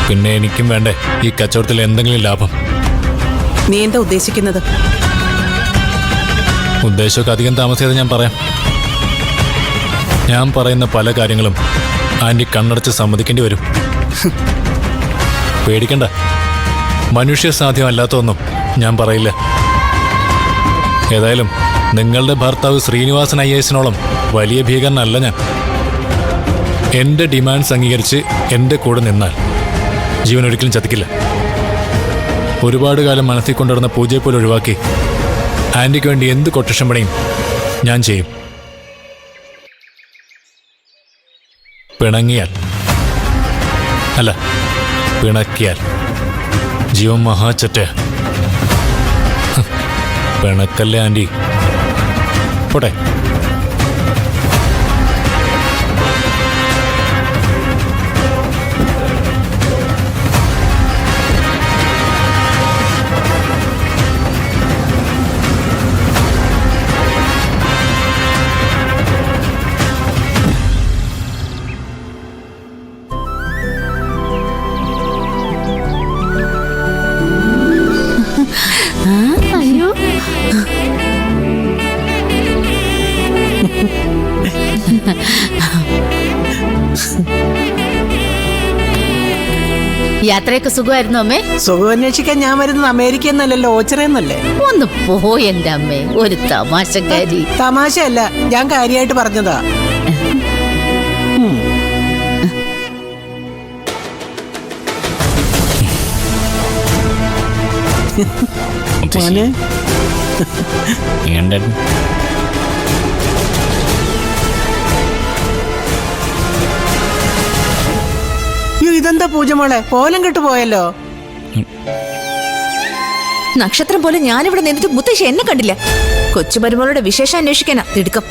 പിന്നെ എനിക്കും വേണ്ടേ ഈ കച്ചവടത്തിൽ എന്തെങ്കിലും ലാഭം. നീ എന്താ ഉദ്ദേശിക്കുന്നത്? ഉദ്ദേശമൊക്കെ അധികം താമസിയാതെ ഞാൻ പറയാം. ഞാൻ പറയുന്ന പല കാര്യങ്ങളും ആൻറ്റി കണ്ണടച്ച് സമ്മതിക്കേണ്ടി വരും. പേടിക്കണ്ട, മനുഷ്യ സാധ്യമല്ലാത്തൊന്നും ഞാൻ പറയില്ല. ഏതായാലും നിങ്ങളുടെ ഭർത്താവ് ശ്രീനിവാസൻ IAS-നോളം വലിയ ഭീകരനല്ല ഞാൻ. എൻ്റെ ഡിമാൻഡ്സ് അംഗീകരിച്ച് എൻ്റെ കൂടെ നിന്നാൽ ജീവൻ ഒരിക്കലും ചതിക്കില്ല. ഒരുപാട് കാലം മനസ്സിൽ കൊണ്ടുവരുന്ന പൂജയെ പോലെ ഒഴിവാക്കി ആൻറ്റിക്ക് വേണ്ടി എന്ത് കൊട്ടേഷൻ പണിയും ഞാൻ ചെയ്യും. പിണങ്ങിയാൽ അല്ല, പിണക്കിയാൽ ജീവൻ മഹാച്ചറ്റ. പിണക്കല്ലേ ആൻറ്റി. പോട്ടെ. അയ്യോ, യാത്രയൊക്കെ സുഖമായിരുന്നു അമ്മേ? സുഖം അന്വേഷിക്കാൻ ഞാൻ വരുന്നത് അമേരിക്കയിൽ നിന്നല്ലല്ലോ, ഓച്ചിറയെന്നല്ലേ. ഒന്ന് പോ എന്റെ അമ്മേ, ഒരു തമാശക്കാരി. തമാശയല്ല, ഞാൻ കാര്യമായിട്ട് പറഞ്ഞതാ. മോനെ, ഇതെന്താ പൂജ മോളെ, കോലം കെട്ടു പോയല്ലോ. നക്ഷത്രം പോലെ ഞാനിവിടെ നിന്നിട്ട് മുത്തശ്ശി എന്നെ കണ്ടില്ല. കൊച്ചു മരുമോളുടെ വിശേഷം അന്വേഷിക്കാനാ തിടുക്കം.